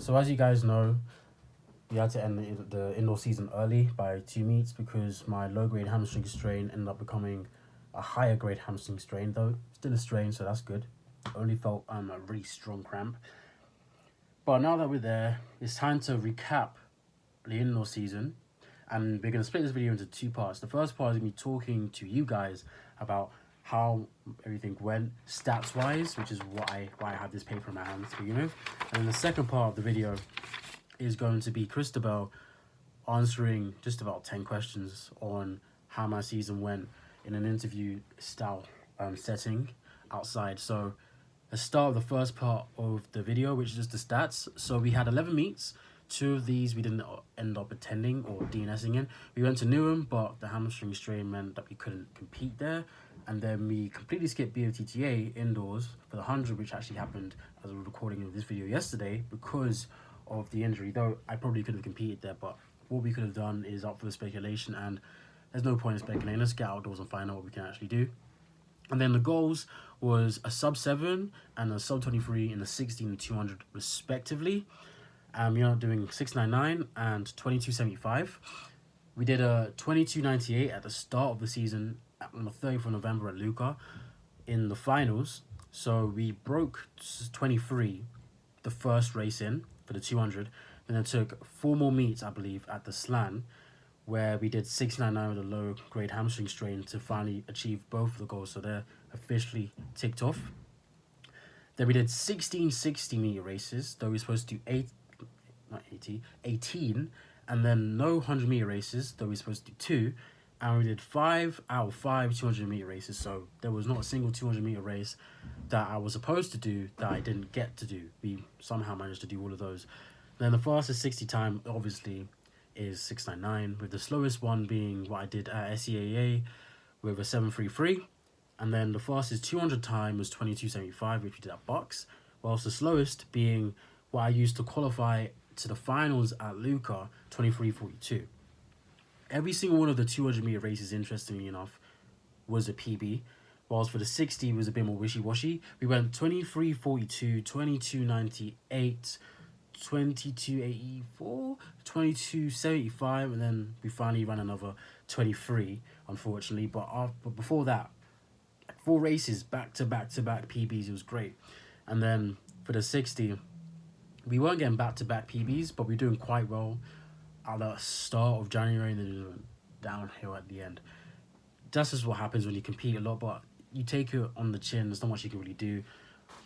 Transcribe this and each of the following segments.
So as you guys know, we had to end the indoor season early by 2 meets because my low-grade hamstring strain ended up becoming a higher grade hamstring strain, though still a strain, so that's good. Only felt a really strong cramp. But now that we're there, it's time to recap the indoor season, and we're going to split this video into 2 parts. The first part is me talking to you guys about how everything went stats wise, which is why I have this paper in my hands to begin with. And then the second part of the video is going to be Christabel answering just about 10 questions on how my season went in an interview style setting outside. So let's start with the first part of the video, which is just the stats. So we had 11 meets. 2 of these we didn't end up attending or DNSing in. We went to Newham, but the hamstring strain meant that we couldn't compete there. And then we completely skipped BOTTA indoors for the 100, which actually happened as we were recording of this video yesterday because of the injury. Though I probably could have competed there, but what we could have done is up for the speculation, and there's no point in speculating. Let's get outdoors and find out what we can actually do. And then the goals was a sub 7 and a sub 23 in the 60 and 200 respectively. We are doing 699 and 2275. We did a 2298 at the start of the season on the 30th of November at Luca in the finals. So we broke 23 the first race in for the 200. Then it took 4 more meets, I believe, at the Slan, where we did 699 with a low grade hamstring strain to finally achieve both of the goals. So they're officially ticked off. Then we did 16 60-meter races, though we were supposed to do 18, and then no 100-meter races, though we were supposed to do 2, and we did 5 out of 5 200-meter races. So there was not a single 200-meter race that I was supposed to do that I didn't get to do. We somehow managed to do all of those. Then the fastest 60 time, obviously, is 699, with the slowest one being what I did at SEAA with a 733. And then the fastest 200 time was 2275, which we did at Bucks, whilst the slowest being what I used to qualify to the finals at Luca, 2342. Every single one of the 200-meter races, interestingly enough, was a PB, whilst for the 60 it was a bit more wishy-washy. We went 2342, 2298, 2284, 2275, and then we finally ran another 23, unfortunately. But before that, 4 races back to back PBs. It was great. And then for the 60, we weren't getting back to back PBs, but we were doing quite well at the start of January, and then it went downhill at the end. That's just what happens when you compete a lot, but you take it on the chin. There's not much you can really do.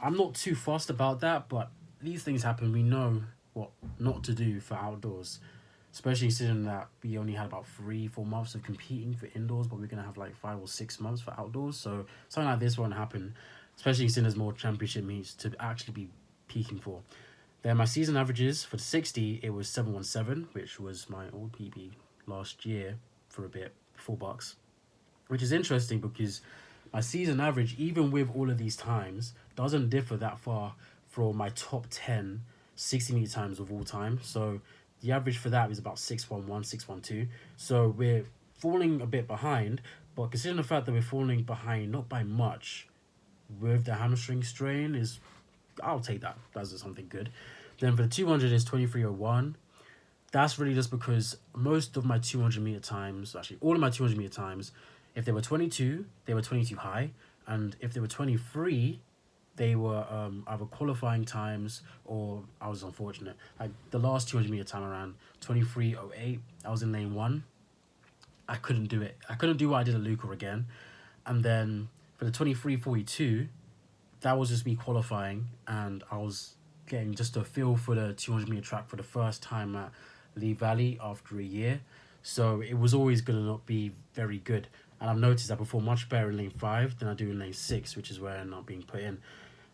I'm not too fussed about that, but these things happen. We know what not to do for outdoors, especially considering that we only had about 3-4 months of competing for indoors, but we're going to have like 5 or 6 months for outdoors. So something like this won't happen, especially considering there's more championship meets to actually be peaking for. Then my season averages for the 60, it was 717, which was my old PB last year for a bit, $4, which is interesting because my season average, even with all of these times, doesn't differ that far from my top 10 60-meter times of all time. So the average for that is about 611, 612. So we're falling a bit behind, but considering the fact that we're falling behind not by much with the hamstring strain, is I'll take that. That's something good. Then for the 200 is 2301. That's really just because most of my 200-meter times, actually all of my 200-meter times, if they were 22, they were 22 high, and if they were 23, they were either qualifying times or I was unfortunate. Like the last 200-meter time around 23:08, I was in lane 1. I couldn't do it. I couldn't do what I did at Luca again. And then for the 23:42, that was just me qualifying, and I was getting just a feel for the 200-meter track for the first time at Lee Valley after a year. So it was always going to not be very good. And I've noticed I perform much better in lane 5 than I do in lane 6, which is where I'm not being put in.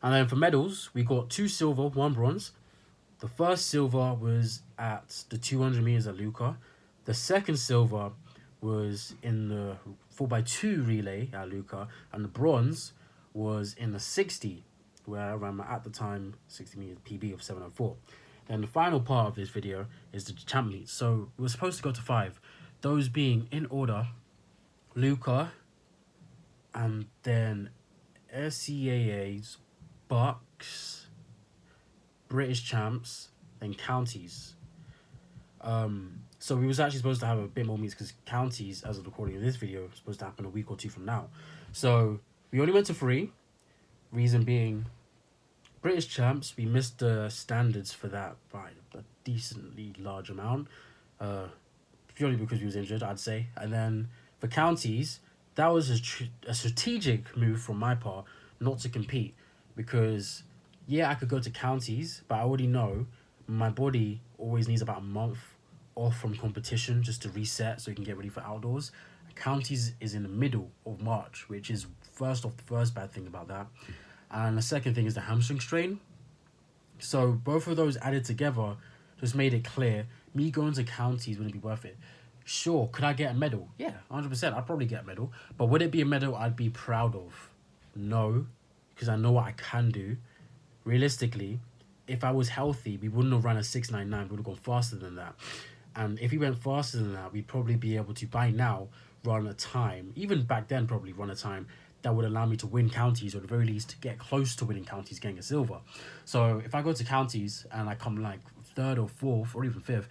And then for medals, we got 2 silver, 1 bronze. The first silver was at the 200 meters at Luca. The second silver was in the 4x2 relay at Luca. And the bronze was in the 60, where I ran my, at the time, 60 meters PB of 704. Then the final part of this video is the champ meets. So we were supposed to go to 5, those being in order: Luca, and then SCAA's, Bucks, British champs, then counties. So we was actually supposed to have a bit more meets because counties, as of recording of this video, is supposed to happen a week or two from now. So we only went to three. Reason being, British champs, we missed the standards for that by a decently large amount. Uh, Purely because we was injured, I'd say. And then for counties, that was a strategic move from my part not to compete because yeah, I could go to counties, but I already know my body always needs about a month off from competition just to reset so you can get ready for outdoors. Counties is in the middle of March, which is first off the first bad thing about that. And the second thing is the hamstring strain. So both of those added together just made it clear me going to counties wouldn't be worth it. Sure, could I get a medal? Yeah, 100%. I'd probably get a medal. But would it be a medal I'd be proud of? No, because I know what I can do. Realistically, if I was healthy, we wouldn't have run a 699. We would have gone faster than that. And if we went faster than that, we'd probably be able to, by now, run a time, even back then, probably run a time that would allow me to win counties or at the very least get close to winning counties, getting a silver. So if I go to counties and I come like third or fourth or even fifth,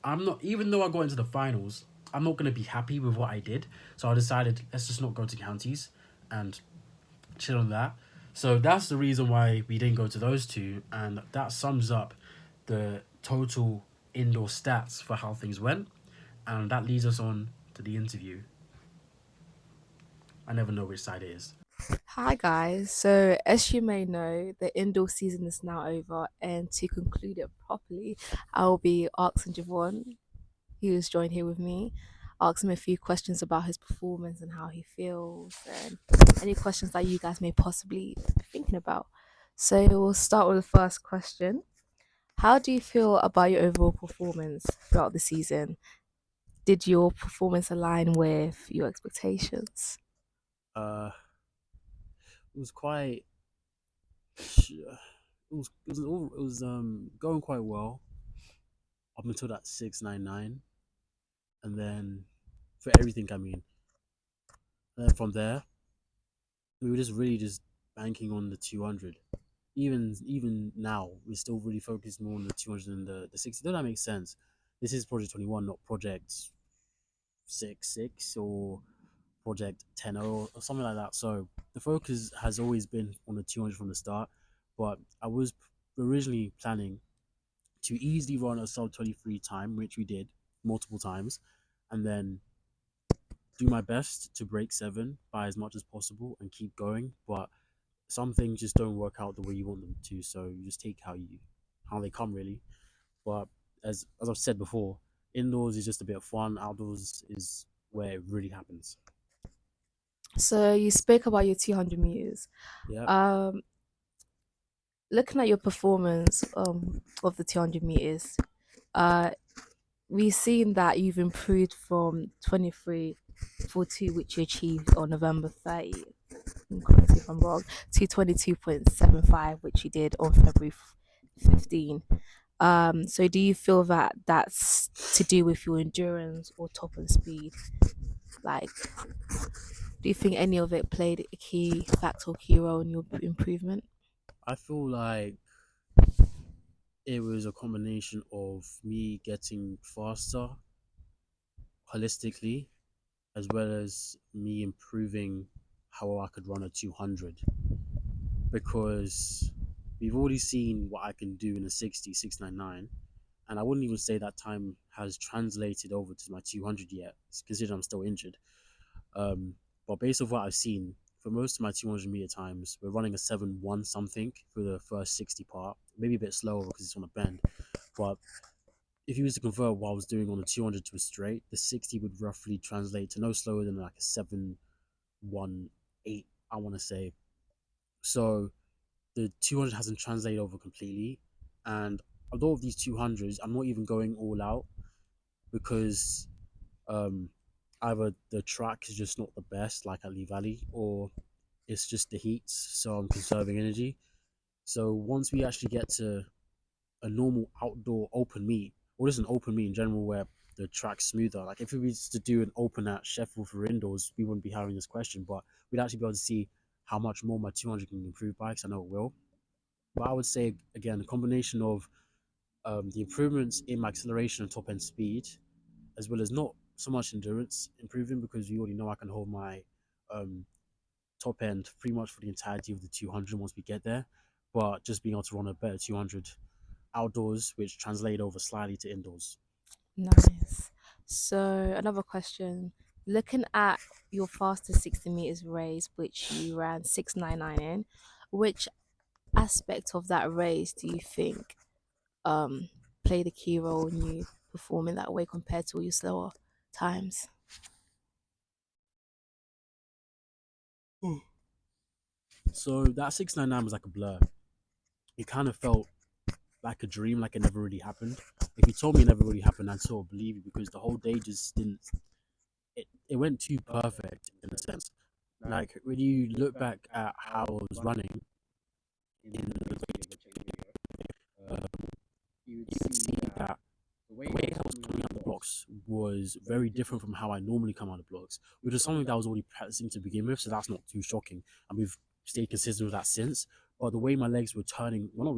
I'm not, even though I got into the finals, I'm not going to be happy with what I did. So I decided, let's just not go to counties and chill on that. So that's the reason why we didn't go to those two, and that sums up the total indoor stats for how things went, and that leads us on to the interview. I never know which side it is. Hi guys. So as you may know, the indoor season is now over, and to conclude it properly, I will be asking Jevon, who's joined here with me, ask him a few questions about his performance and how he feels, and any questions that you guys may possibly be thinking about. So we'll start with the first question. How do you feel about your overall performance throughout the season? Did your performance align with your expectations? Uh, it was quite. It was going quite well up until that 699, and then for everything, I mean, and then from there we were just really just banking on the 200. Even now, we're still really focused more on the 200 than the 60. Does that make sense? This is Project 21, not Project 6 or Project 10 or something like that. So the focus has always been on the 200 from the start. But I was originally planning to easily run a sub 23 time, which we did multiple times, and then do my best to break seven by as much as possible and keep going. But some things just don't work out the way you want them to, so you just take how they come really. But as I've said before, indoors is just a bit of fun. Outdoors is where it really happens. So you spoke about your 200 meters. Yeah. Um, Looking at your performance of the 200 meters, uh, we've seen that you've improved from 23.42, which you achieved on November 30th, correct me if I'm wrong, to 22.75, which you did on February 15. So do you feel that that's to do with your endurance or top and speed? Like, do you think any of it played a key factor or key role in your improvement? I feel like it was a combination of me getting faster holistically as well as me improving how I could run a 200 because we've already seen what I can do in a 699, and I wouldn't even say that time has translated over to my 200 yet, considering I'm still injured. Um, but based on what I've seen, for most of my 200-meter times, we're running a 7-1 something for the first 60 part, maybe a bit slower because it's on a bend. But if you was to convert what I was doing on the 200 to a straight, the 60 would roughly translate to no slower than like a 7-1-8, I want to say. So the 200 hasn't translated over completely. And although of these 200s, I'm not even going all out because um, either the track is just not the best, like at Lee Valley, or it's just the heats, so I'm conserving energy. So once we actually get to a normal outdoor open meet, or just an open meet in general where the track's smoother, like if we was to do an open at Sheffield for indoors, we wouldn't be having this question, but we'd actually be able to see how much more my 200 can improve by, because I know it will. But I would say, again, a combination of The improvements in my acceleration and top end speed, as well as not so much endurance improving because you already know I can hold my um, top end pretty much for the entirety of the 200 once we get there, but just being able to run a better 200 outdoors, which translate over slightly to indoors. Nice. So another question. Looking at your fastest 60 meters race, which you ran 6:99 in, which aspect of that race do you think um played a key role in you performing that way compared to all your slower times? So that 699 was like a blur. It kind of felt like a dream, like it never really happened. If you told me it never really happened, I'd sort of believe you because the whole day just didn't. It went too perfect in a sense. Like when you look back at how I was running in the um, you would see that the way I was coming out the blocks was very different from how I normally come out of blocks, which is something that I was already practicing to begin with, so that's not too shocking. And we've stayed consistent with that since. But the way my legs were turning, well,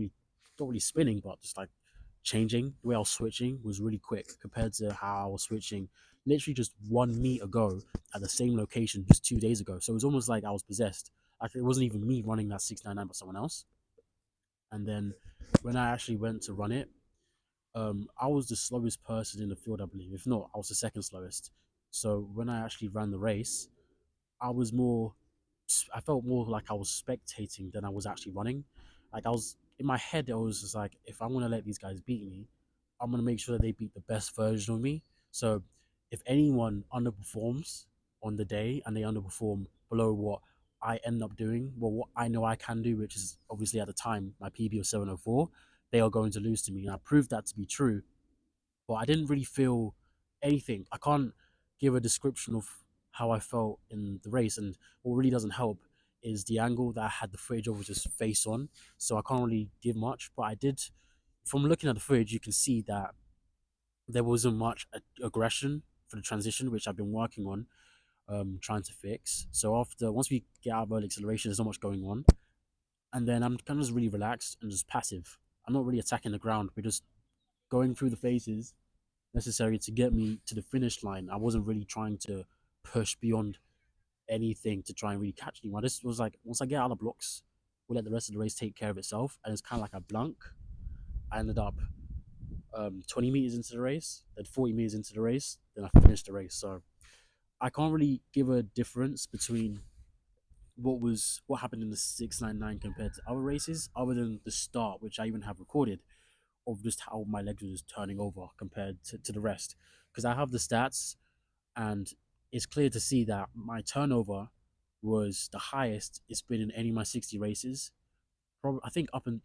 not really spinning, but just like changing, the way I was switching was really quick compared to how I was switching literally just 1 meet ago at the same location just 2 days ago. So it was almost like I was possessed. Like it wasn't even me running that 699, but someone else. And then when I actually went to run it, I was the slowest person in the field, I believe. If not, I was the second slowest. So when I actually ran the race, I was more, I felt more like I was spectating than I was actually running. Like I was in my head, I was just like, if I'm gonna let these guys beat me, I'm gonna make sure that they beat the best version of me. So if anyone underperforms on the day and they underperform below what I end up doing, well, what I know I can do, which is obviously at the time my PB was 704, they are going to lose to me. And I proved that to be true, but I didn't really feel anything. I can't give a description of how I felt in the race, and what really doesn't help is the angle that I had the footage over just face on, so I can't really give much. But I did, from looking at the footage, you can see that there wasn't much aggression for the transition, which I've been working on, trying to fix. So once we get out of early acceleration, there's not much going on, and then I'm kind of just really relaxed and just passive. I'm not really attacking the ground. We're just going through the phases necessary to get me to the finish line. I wasn't really trying to push beyond anything to try and really catch anyone. This was like once I get out of the blocks, we'll let the rest of the race take care of itself. And it's kind of like a blank. I ended up 20 meters into the race, then 40 meters into the race, then I finished the race. So I can't really give a difference between what happened in the 699 compared to other races, other than the start, which I even have recorded of just how my legs were just turning over compared to the rest. Because I have the stats, and it's clear to see that my turnover was the highest it's been in any of my 60 races. Probably, I think up and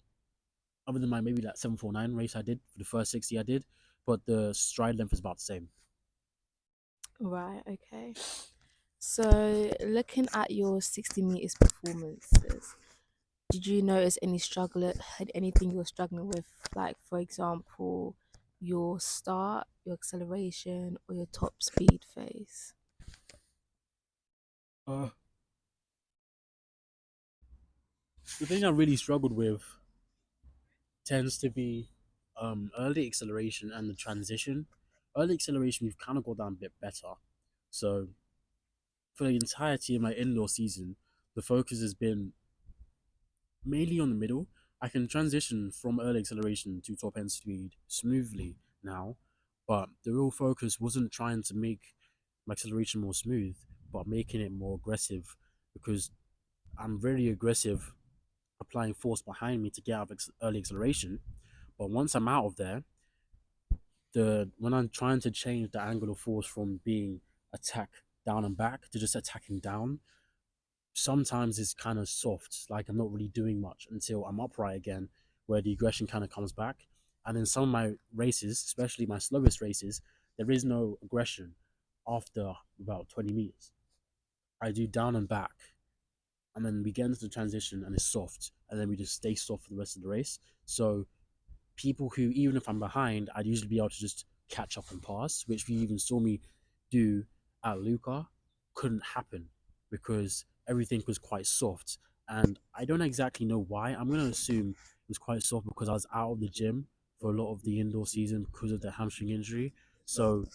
other than my maybe that 749 race I did for the first 60 I did, but the stride length is about the same. Right, okay. So looking at your 60 meters performances, did you notice any struggle, had anything you're struggling with, like for example, your start, your acceleration, or your top speed phase? Uh, the thing I really struggled with tends to be early acceleration and the transition. Early acceleration, we've kind of got down a bit better. So for the entirety of my indoor season, the focus has been mainly on the middle. I can transition from early acceleration to top end speed smoothly now, but the real focus wasn't trying to make my acceleration more smooth, but making it more aggressive because I'm very aggressive applying force behind me to get out of early acceleration. But once I'm out of there, the when I'm trying to change the angle of force from being attack down and back to just attacking down, sometimes it's kind of soft, like I'm not really doing much until I'm upright again, where the aggression kind of comes back. And in some of my races, especially my slowest races, there is no aggression after about 20 meters. I do down and back, and then we get into the transition and it's soft, and then we just stay soft for the rest of the race. So people who, even if I'm behind, I'd usually be able to just catch up and pass, which we even saw me do at Luca, couldn't happen because everything was quite soft. And I don't exactly know why. I'm going to assume it was quite soft because I was out of the gym for a lot of the indoor season because of the hamstring injury. So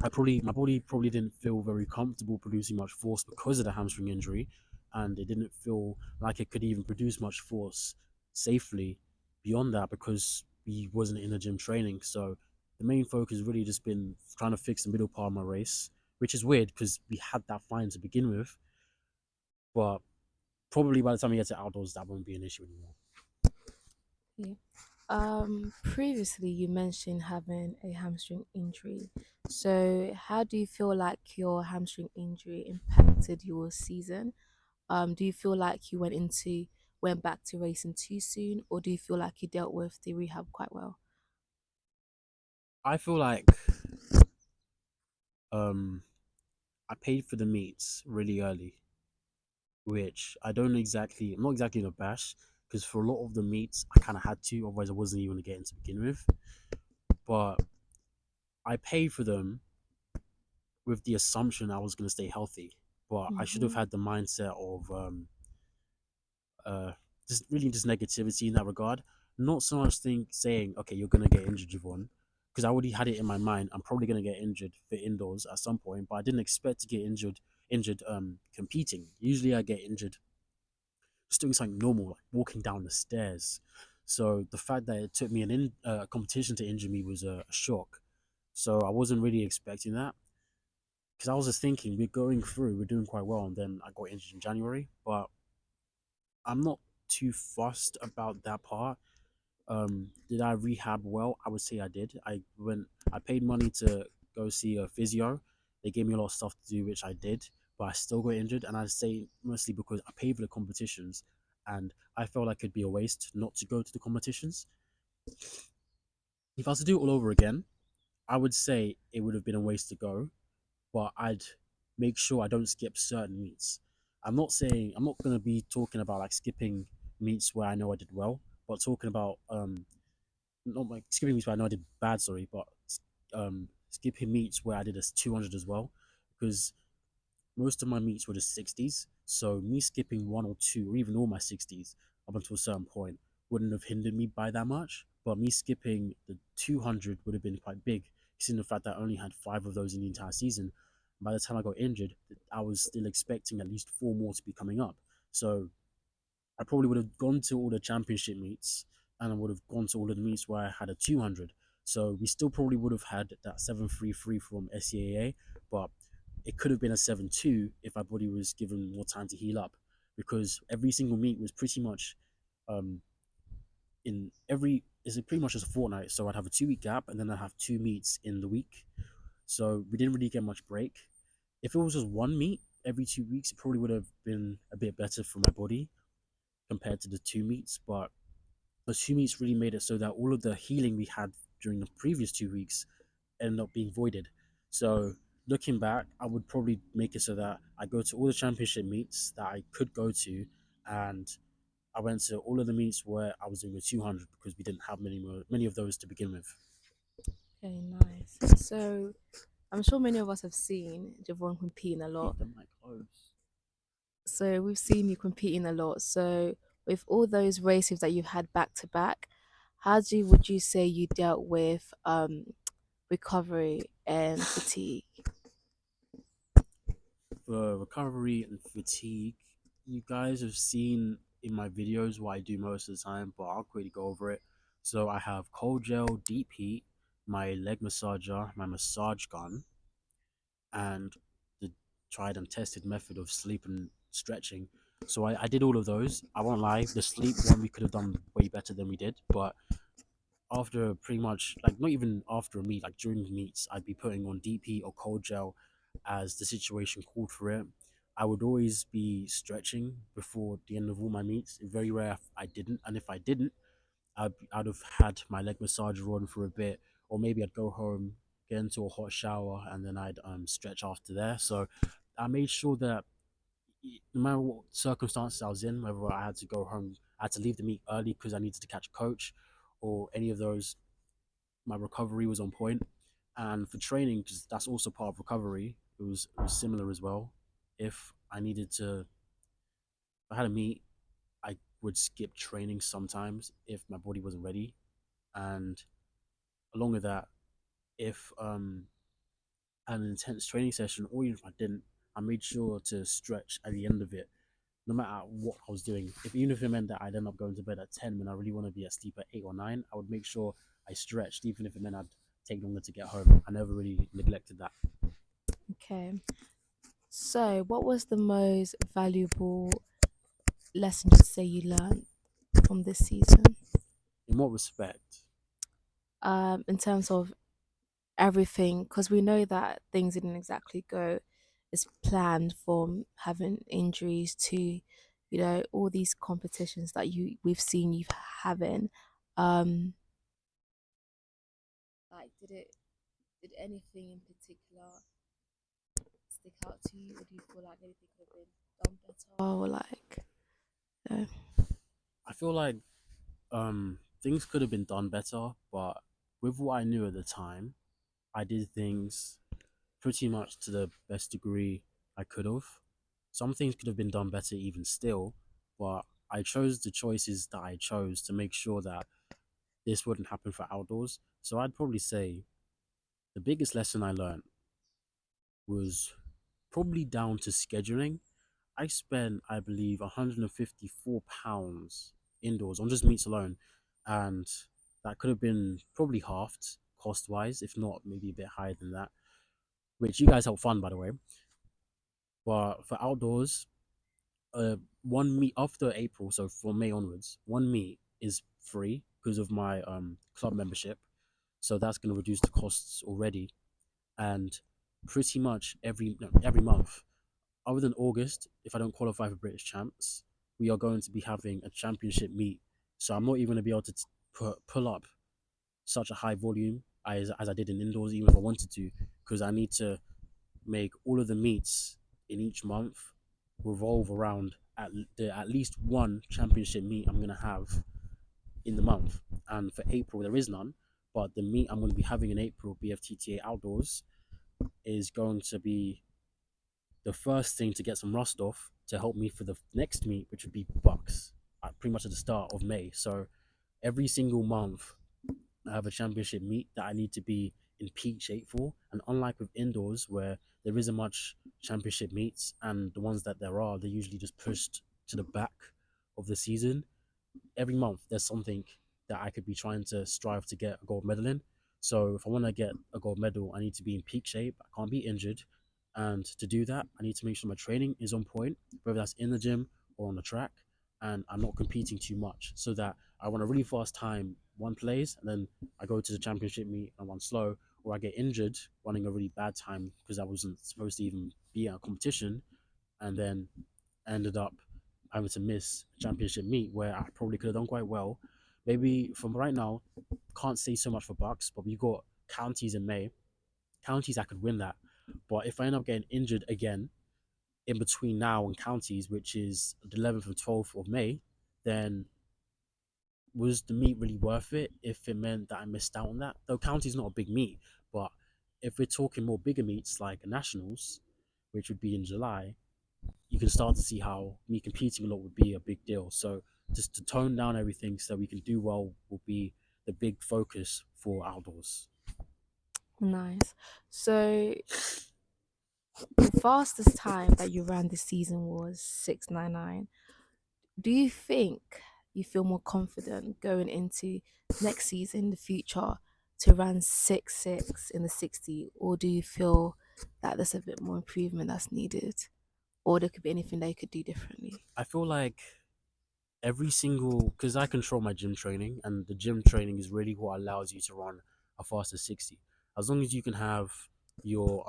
my body probably didn't feel very comfortable producing much force because of the hamstring injury, and it didn't feel like it could even produce much force safely beyond that because we wasn't in the gym training. So the main focus really just been trying to fix the middle part of my race, which is weird because we had that fine to begin with, but probably by the time we get to outdoors, that won't be an issue anymore. Yeah. Previously you mentioned having a hamstring injury. So how do you feel like your hamstring injury impacted your season? Do you feel like you went back to racing too soon, or do you feel like you dealt with the rehab quite well? I feel like um, I paid for the meets really early, which I'm not exactly in a bash because for a lot of the meets I kind of had to, otherwise I wasn't even going to get in to begin with. But I paid for them with the assumption I was going to stay healthy. But I should have Mm-hmm. had the mindset of uh, just really just negativity in that regard. Not so much saying, okay, you're going to get injured, Jevon, because I already had it in my mind. I'm probably going to get injured for indoors at some point, but I didn't expect to get injured competing. Usually I get injured just doing something normal, like walking down the stairs. So the fact that it took me competition to injure me was a shock. So I wasn't really expecting that because I was just thinking we're doing quite well, and then I got injured in January. But I'm not too fussed about that part. Did I rehab well? I would say I did. I paid money to go see a physio. They gave me a lot of stuff to do, which I did, but I still got injured. And I say mostly because I paid for the competitions, and I felt like it'd be a waste not to go to the competitions. If I was to do it all over again, I would say it would have been a waste to go, but I'd make sure I don't skip certain meets. I'm not gonna be talking about like skipping meets where I know I did well, but talking about not like skipping meets where I know I did bad, sorry, but skipping meets where I did a 200 as well, because most of my meets were just 60s. So me skipping one or two, or even all my 60s up until a certain point, wouldn't have hindered me by that much. But me skipping the 200 would have been quite big, considering the fact that I only had five of those in the entire season. By the time I got injured, I was still expecting at least four more to be coming up. So I probably would have gone to all the championship meets and I would have gone to all the meets where I had a 200. So we still probably would have had that 733 from SCAA, but it could have been a 7-2 if my body was given more time to heal up because every single meet was pretty much um, in every is pretty much just a fortnight. So I'd have a 2 week gap and then I'd have two meets in the week. So we didn't really get much break. If it was just one meet every 2 weeks, it probably would have been a bit better for my body compared to the two meets, but the two meets really made it so that all of the healing we had during the previous 2 weeks ended up being voided. So looking back, I would probably make it so that I go to all the championship meets that I could go to, and I went to all of the meets where I was doing a 200 because we didn't have many of those to begin with. Okay, nice. So I'm sure many of us have seen Javon competing a lot. Keep the mic close. So we've seen you competing a lot. So with all those races that you've had back to back, would you say you dealt with recovery and fatigue? For recovery and fatigue, you guys have seen in my videos what I do most of the time, but I'll quickly go over it. So I have cold gel, deep heat, my leg massager, my massage gun, and the tried and tested method of sleep and stretching. So I did all of those. I won't lie, the sleep one we could have done way better than we did, but after pretty much like not even after a meet, like during the meets, I'd be putting on DP or cold gel as the situation called for it. I would always be stretching before the end of all my meets. Very rare if I didn't, and if I didn't, I'd have had my leg massager on for a bit, or maybe I'd go home, get into a hot shower, and then I'd stretch after there. So I made sure that no matter what circumstances I was in, whether I had to go home, I had to leave the meet early because I needed to catch a coach, or any of those, my recovery was on point. And for training, because that's also part of recovery, it was similar as well. If I needed to, if I had a meet, I would skip training sometimes if my body wasn't ready, and along with that, if an intense training session, or even if I didn't, I made sure to stretch at the end of it, no matter what I was doing. If even if it meant that I'd end up going to bed at 10 when I really want to be asleep at 8 or 9, I would make sure I stretched, even if it meant I'd take longer to get home. I never really neglected that. Okay. So, what was the most valuable lesson you'd say you learned from this season? In what respect? In terms of everything, because we know that things didn't exactly go as planned, from having injuries to, all these competitions that we've seen you having. Um, like, did anything in particular stick out to you, or do you feel like anything could have been done better, or like, no? I feel like things could have been done better, but with what I knew at the time, I did things pretty much to the best degree I could have. Some things could have been done better even still, but I chose the choices that I chose to make sure that this wouldn't happen for outdoors. So I'd probably say the biggest lesson I learned was probably down to scheduling. I spent, I believe, £154 indoors on just meats alone, and that could have been probably halved cost wise, if not maybe a bit higher than that. Which you guys help fund, by the way. But for outdoors, one meet after April, so from May onwards, one meet is free because of my club membership. So that's going to reduce the costs already, and pretty much every no, every month, other than August, if I don't qualify for British champs, we are going to be having a championship meet. So I'm not even going to be able to pull up such a high volume as I did in indoors, even if I wanted to, because I need to make all of the meets in each month revolve around at least one championship meet I'm going to have in the month. And for April, there is none. But the meet I'm going to be having in April, BFTTA Outdoors, is going to be the first thing to get some rust off to help me for the next meet, which would be Bucks, pretty much at the start of May. So every single month, I have a championship meet that I need to be in peak shape for. And unlike with indoors, where there isn't much championship meets, and the ones that there are, they're usually just pushed to the back of the season, every month there's something that I could be trying to strive to get a gold medal in. So if I want to get a gold medal, I need to be in peak shape. I can't be injured. And to do that, I need to make sure my training is on point, whether that's in the gym or on the track, and I'm not competing too much so that I run a really fast time one place and then I go to the championship meet and run slow, or I get injured running a really bad time because I wasn't supposed to even be at a competition, and then ended up having to miss a championship meet where I probably could have done quite well. Maybe from right now, can't say so much for Bucks, but we got counties in May. Counties, I could win that. But if I end up getting injured again in between now and counties, which is the 11th and 12th of May, then was the meet really worth it if it meant that I missed out on that? Though county's not a big meet, but if we're talking more bigger meets like nationals, which would be in July, you can start to see how me competing a lot would be a big deal. So just to tone down everything so we can do well will be the big focus for outdoors. Nice. So, the fastest time that you ran this season was 6:99. Do you think you feel more confident going into next season in the future to run 6:6 in the 60, or do you feel that there's a bit more improvement that's needed, or there could be anything they could do differently? I feel like every single, because I control my gym training, and the gym training is really what allows you to run a faster 60. As long as you can have your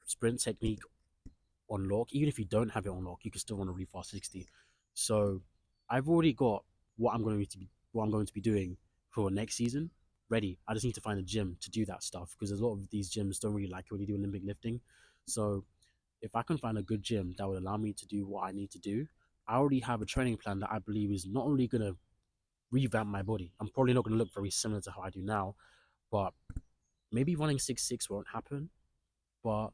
sprint technique on lock, even if you don't have it on lock, you can still run a really fast 60. So I've already got what I'm going to be doing for next season ready. I just need to find a gym to do that stuff because a lot of these gyms don't really like it when you do Olympic lifting. So if I can find a good gym that would allow me to do what I need to do, I already have a training plan that I believe is not only gonna revamp my body. I'm probably not gonna look very similar to how I do now, but maybe running 6'6" won't happen. But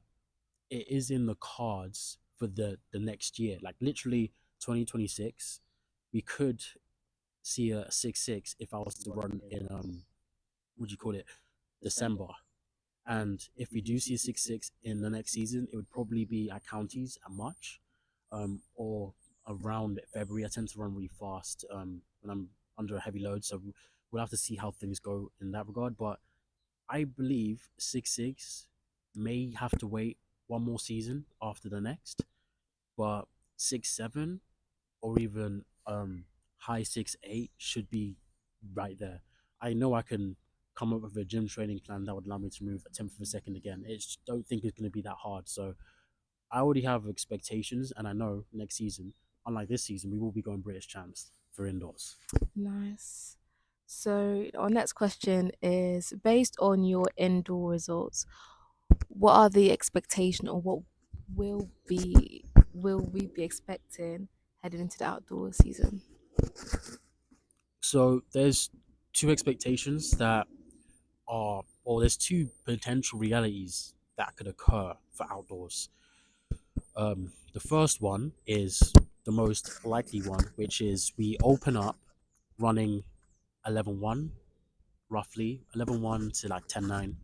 it is in the cards for the next year. Like literally 2026, we could see a 6'6" if I was to run in what do you call it, December. And if we do see a 6-6 in the next season, it would probably be at counties at March, or around February. I tend to run really fast when I'm under a heavy load, so we'll have to see how things go in that regard. But I believe 6-6 may have to wait one more season after the next, but 6-7 or even high 6-8 should be right there. I know I can come up with a gym training plan that would allow me to move a tenth of a second again. I just don't think it's going to be that hard. So I already have expectations, and I know next season, unlike this season, we will be going British champs for indoors. Nice. So our next question is based on your indoor results, what are the expectation or what will be will we be expecting heading into the outdoor season? So there's two expectations that are, or there's two potential realities that could occur for outdoors. The first one is the most likely one, which is we open up running 11-1, roughly 11-1 to like 10-9.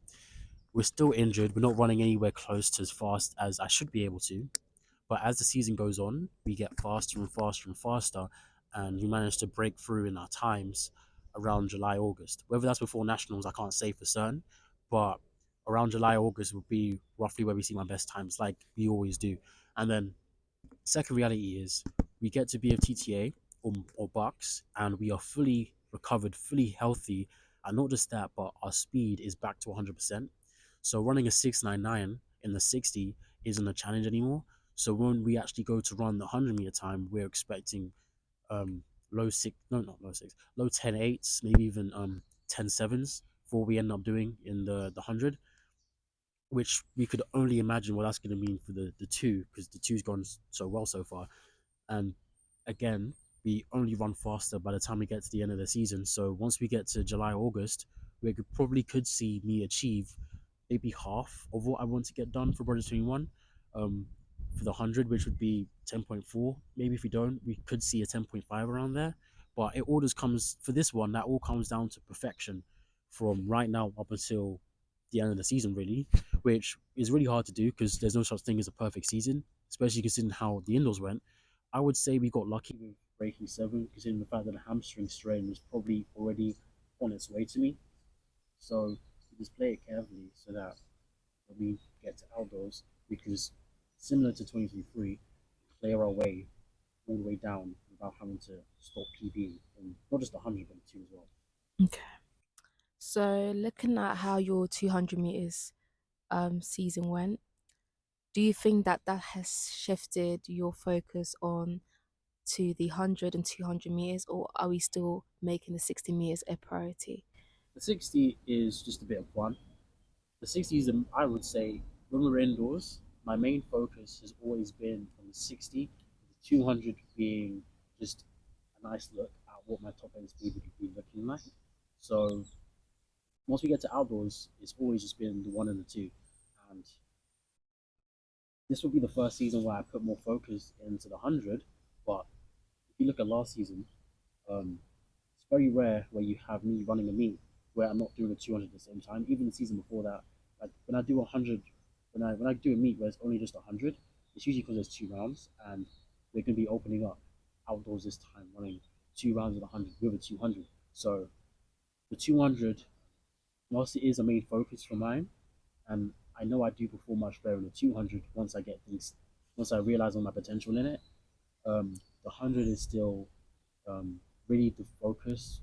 We're still injured. We're not running anywhere close to as fast as I should be able to. But as the season goes on, we get faster and faster and faster, and we manage to break through in our times around July, August. Whether that's before nationals, I can't say for certain, but around July, August would be roughly where we see my best times, like we always do. And then second reality is we get to be a TTA or Bucks, and we are fully recovered, fully healthy, and not just that, but our speed is back to 100%. So running a 699 in the 60 isn't a challenge anymore. So when we actually go to run the 100-meter time, we're expecting low six, no, not low six, low 10-8s, maybe even 10-7s for what we end up doing in the 100, which we could only imagine what that's going to mean for the two, because the two's gone so well so far. And again, we only run faster by the time we get to the end of the season. So once we get to July, August, we could see me achieve maybe half of what I want to get done for Brother 21 for the 100, which would be 10.4. Maybe if we don't, we could see a 10.5 around there. But it all just comes, for this one, that all comes down to perfection from right now up until the end of the season, really, which is really hard to do because there's no such thing as a perfect season, especially considering how the indoors went. I would say we got lucky with breaking 7, considering the fact that the hamstring strain was probably already on its way to me. So we just play it carefully so that when we get to outdoors, we can just, similar to 2023, clear our way all the way down without having to stop PB and not just the 100 but the 2 as well. Okay. So looking at how your 200 meters season went, do you think that that has shifted your focus on to the 100 and 200 meters, or are we still making the 60 meters a priority? The 60 is just a bit of fun. The 60 is, I would say, when we're indoors, my main focus has always been on the 60, the 200 being just a nice look at what my top end speed would be looking like. So once we get to outdoors, it's always just been the 1 and the 2. And this will be the first season where I put more focus into the 100. But if you look at last season, it's very rare where you have me running a meet where I'm not doing a 200 at the same time. Even the season before that, like when I do 100, when I do a meet where it's only just 100, it's usually because there's 2 rounds and we're going to be opening up outdoors this time, running 2 rounds of the 100 with a 200. So the 200, whilst it is a main focus for mine, and I know I do perform much better in the 200 once I get things, once I realize all my potential in it. The 100 is still really the focus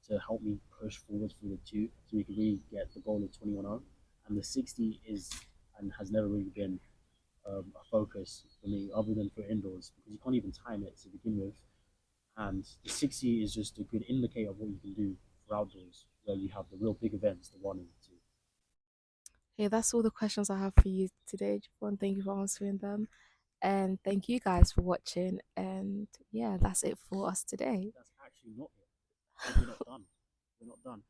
to help me push forward through the 2 so we can really get the goal of 21-0. And the 60 is and has never really been a focus for me other than for indoors because you can't even time it to begin with. And the 60 is just a good indicator of what you can do for outdoors where you have the real big events, the 1 and the 2. Hey, that's all the questions I have for you today, Jevon. Thank you for answering them. And thank you guys for watching. And yeah, that's it for us today. That's actually not it. We're not done. We're not done.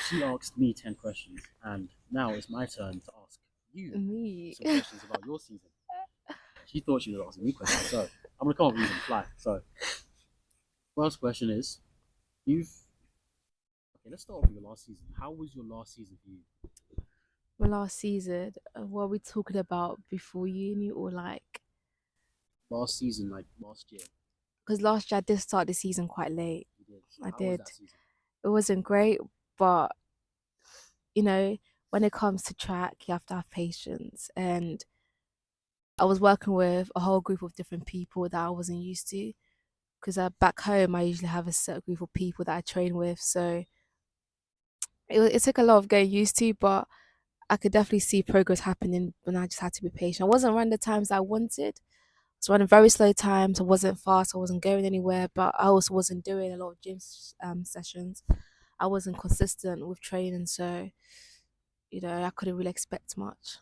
She asked me 10 questions, and now it's my turn to ask you Me. some questions about your season. She thought she was asking me questions, so I'm going to come up with these on the fly. So, first question is, you've Okay, let's start off with your last season. How was your last season for you? My last season, what are we talking about before uni or like? Last season, like last year, Because last year I did start the season quite late. you did. I How was did. that season? It wasn't great, but you know, when it comes to track, you have to have patience. And I was working with a whole group of different people that I wasn't used to. Because back home, I usually have a set group of people that I train with. So it took a lot of getting used to, but I could definitely see progress happening when I just had to be patient. I wasn't running the times I wanted. I was running very slow times. I wasn't fast. I wasn't going anywhere, but I also wasn't doing a lot of gym sessions. I wasn't consistent with training, so I couldn't really expect much.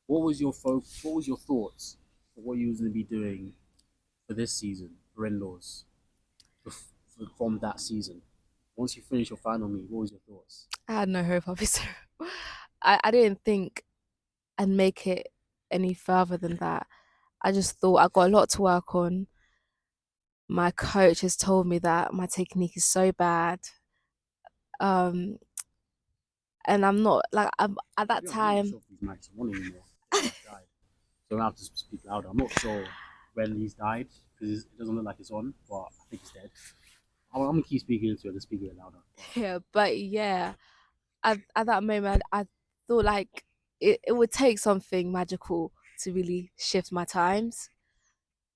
What was your thoughts for what you was going to be doing for this season for indoors from that season? Once you finish your final meet, what was your thoughts? I had no hope, obviously. I didn't think I'd make it any further than that. I just thought I got a lot to work on. My coach has told me that my technique is so bad. Um, and I'm not like at To that be honest, I'm not time. sure if these mics are on anymore. They might have died. So I have to speak louder. I'm not sure when these died because it doesn't look like it's on, but I think it's dead. I'm gonna keep speaking into it and speak a bit louder. Yeah, but yeah, at that moment, I thought like it would take something magical to really shift my times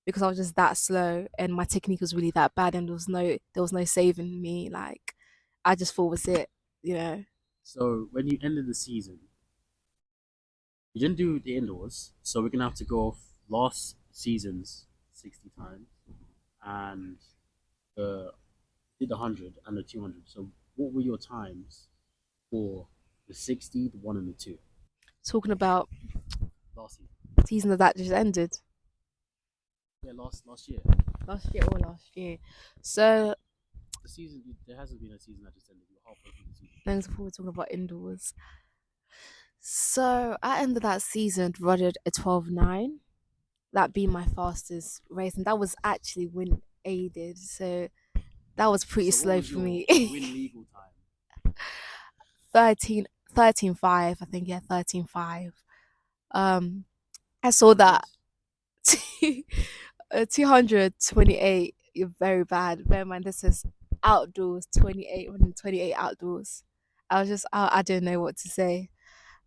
because I was just that slow and my technique was really that bad and there was no saving me. Like I just thought was it, you know. So when you ended the season, you didn't do the indoors, so we're gonna have to go off last season's 60 times and the did the 100 and the 200. So what were your times for the 60, the one and the two Talking about last season? season that just ended Yeah, last year. last year or last year. So The season there hasn't been a season that just ended. You're halfway through the season. thanks before we're talking about indoors. So I ended that season running a 12:9. That being my fastest race, and that was actually wind aided. So that was pretty So what slow was for your me. win legal time? 13, 13:5, I think. Yeah, 13:5. Um, I saw that 200s? 228. You're very bad. Bear in mind, this is outdoors, 28, running 28 outdoors. I was just, I didn't know what to say.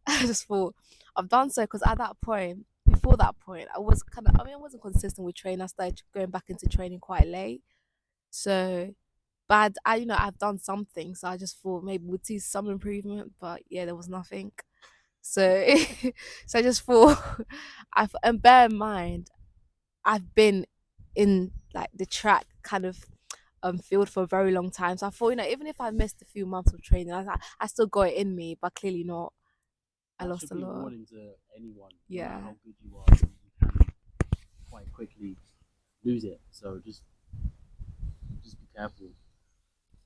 I just thought I've done so because at that point, before that point, I was kind of, I mean, I wasn't consistent with training. I started going back into training quite late. So, but I've done something. So I just thought maybe we'd see some improvement. But yeah, there was nothing. So, so I just thought, and bear in mind, I've been in like the track kind of field for a very long time. So I thought, even if I missed a few months of training, I still got it in me, but clearly not. I That lost should a be a lot. warning to anyone. No matter Yeah. how good you are, you can quite quickly lose it. So just be careful.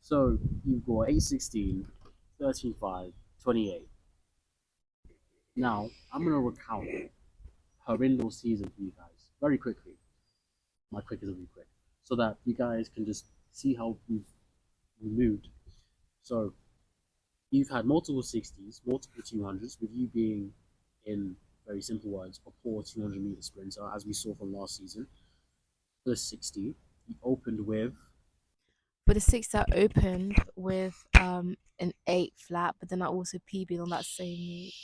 So you've got 816, 13.5, 28. Now I'm gonna recount her indoor season for you guys very quickly. My quick is gonna be quick, so that you guys can just see how we moved. So you've had multiple 60s, multiple 200s, with you being, in very simple words, a poor 200-meter sprinter, as we saw from last season. For the 60, you opened with. For the six, I opened with an 8 flat, but then I also PB'd on that same meet.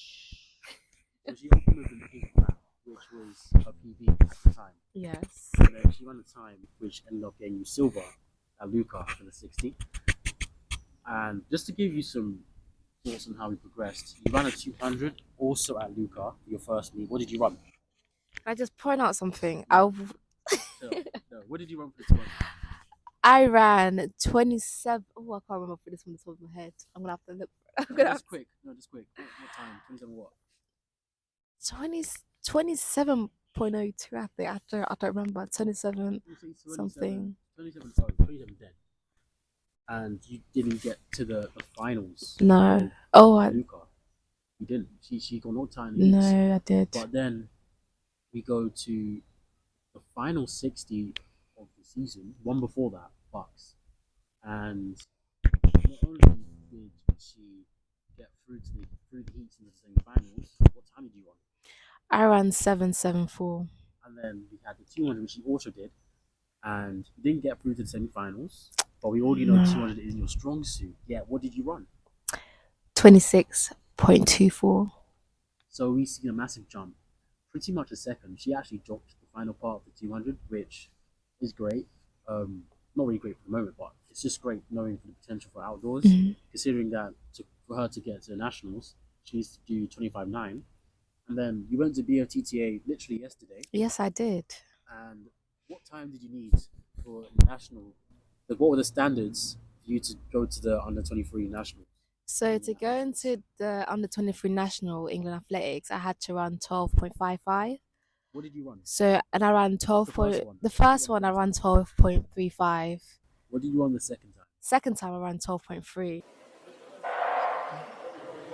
So she opened with an 8 flat, which was her PB at the time. Yes. And then she ran a time which ended up getting you silver at Luca for the 60. And just to give you some thoughts on how we progressed, you ran a 200 also at Luca, your first meet. What did you run? Can I just point out something? No, no, no. What did you run for the 200? I ran 27. Oh, I can't remember for this from the top of my head. I'm gonna have to look. I'm No, gonna have just quick. No, just quick. What time? 27 what? 20, 27.02. I think I don't remember 27 You say 27, something. 27, sorry, 27 dead. And you didn't get to the finals No. of Oh, Luca. You didn't. She got no time leads. no, I did. But then we go to the final 60 of the season, one before that, Bucks. And not only did she get through the heats into the semi-finals? What time did you run? I ran 774. And then we had the 200, which you also did, and you didn't get through to the semi-finals. But we already know No. 200 is your strong suit. Yeah, what did you run? 26.24. So we see a massive jump, pretty much a second. She actually dropped the final part of the 200, which is great. Not really great for the moment, but it's just great knowing the potential for outdoors. Mhm. Considering that for her to get to the nationals, she needs to do 25.9. And then you went to BOTTA literally yesterday. Yes, I did. And what time did you need for national? Like, what were the standards for you to go to the under 23 national? So to go into the under 23 national England athletics, I had to run 12.55. What did you run? So and I ran The 12 first point. one. The What did you first run one the I first ran time? 12.35. What did you run the second time? Second time I ran 12.3.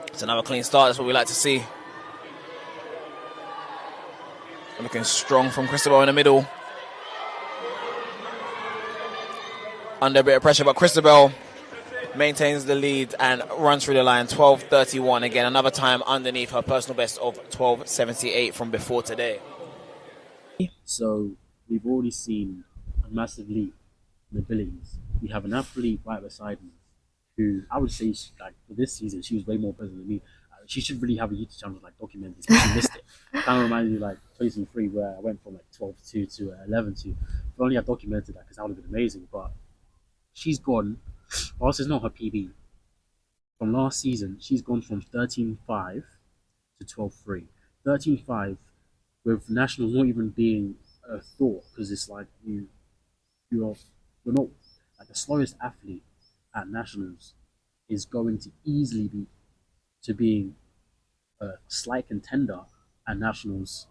It's another clean start. That's what we like to see. Looking strong from Christabel in the middle. Under a bit of pressure, but Christabel maintains the lead and runs through the line 12:31. Again, another time underneath her personal best of 12:78 from before today. So we've already seen a massive leap in abilities. We have an athlete right beside me who I would say like for this season she was way more better than me. She should really have a YouTube channel like document this, but she missed it. Kind of reminds me like 2003 where I went from like 12-2 to 11-2. If only I documented that because that would have been amazing. But she's gone. Whilst it's not her PB from last season, she's gone from 13.5 to 12.3. 13.5 with nationals not even being a thought because it's like you're not like the slowest athlete at nationals is going to easily be to being a slight contender at nationals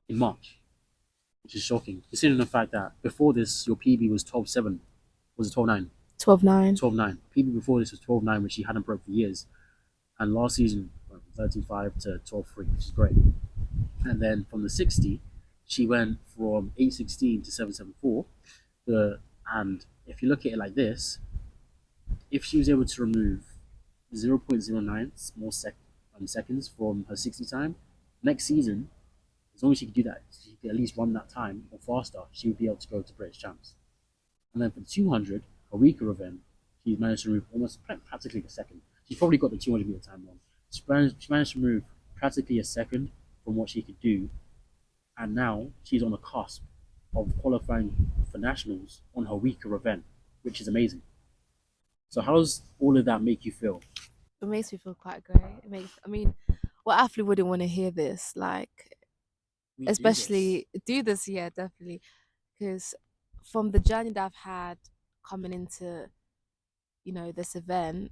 in March, which is shocking considering the fact that before this your PB was 12.7, was it 12.9? 12.9. 12.9. PB before this was 12.9, which she hadn't broke for years, and last season went from 13.5 to 12.3, which is great. And then from the 60, she went from 8.16 to 7.74. And if you look at it like this, if she was able to remove 0.09 more seconds from her 60 time, next season, as long as she could do that, she could at least run that time or faster, she would be able to go to British champs. And then for the 200, a weaker event, she managed to remove almost practically a second. She's probably got the 200 meter time wrong. She managed to remove practically a second from what she could do, and now she's on the cusp of qualifying for nationals on her weaker event, which is amazing. So how does all of that make you feel? It makes me feel quite great. It makes. I mean, what athlete wouldn't want to hear this? Like, We do this. especially do this, yeah, definitely. Because from the journey that I've had coming into, this event,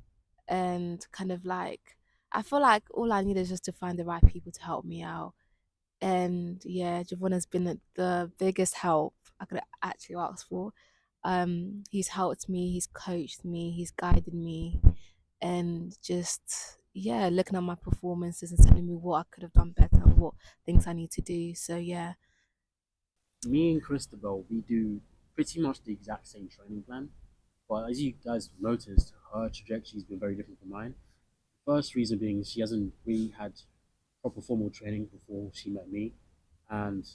and kind of like, I feel like all I need is just to find the right people to help me out. And yeah, Jevon has been the biggest help I could actually ask for. He's helped me, he's coached me, he's guided me, and just yeah, looking at my performances and telling me what I could have done better and what things I need to do. So yeah. Me and Christabel, we do pretty much the exact same training plan. But as you guys have noticed, her trajectory has been very different from mine. First reason being she hasn't really had proper formal training before she met me. And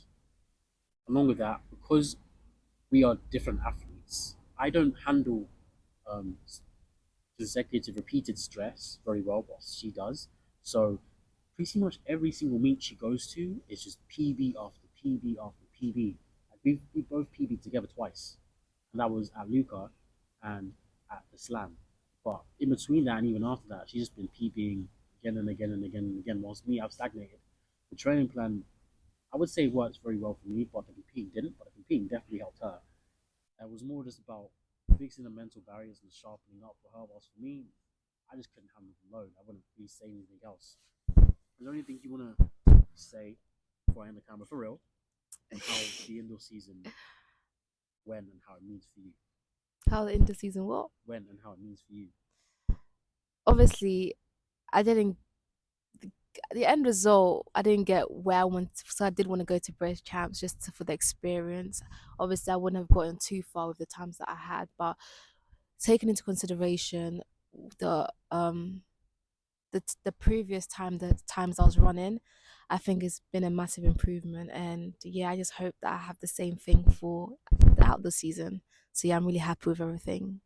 along with that, because we are different athletes, I don't handle um, consecutive repeated stress very well, but she does. So pretty much every single meet she goes to is just PB after PB after PB. Like we both PB together twice, and that was at Luca and at the Slam. But in between that and even after that, she's just been PBing again and again and again and again. Whilst me, I've stagnated. The training plan, I would say, works very well for me, but the competing didn't. But the competing definitely helped her. It was more just about fixing the mental barriers and sharpening up for her. Whilst for me, I just couldn't handle the load. I wouldn't really say anything else. Is there anything you want to say before I end the camera for real on how the indoor season when and how it means for you? How the inter season what? When and how it means for you? Obviously, I didn't. The end result, I didn't get where I wanted, so I did want to go to British Champs just for the experience. Obviously, I wouldn't have gotten too far with the times that I had, but taking into consideration the the previous the times I was running, I think it's been a massive improvement. And yeah, I just hope that I have the same thing for the outdoor season. So yeah, I'm really happy with everything.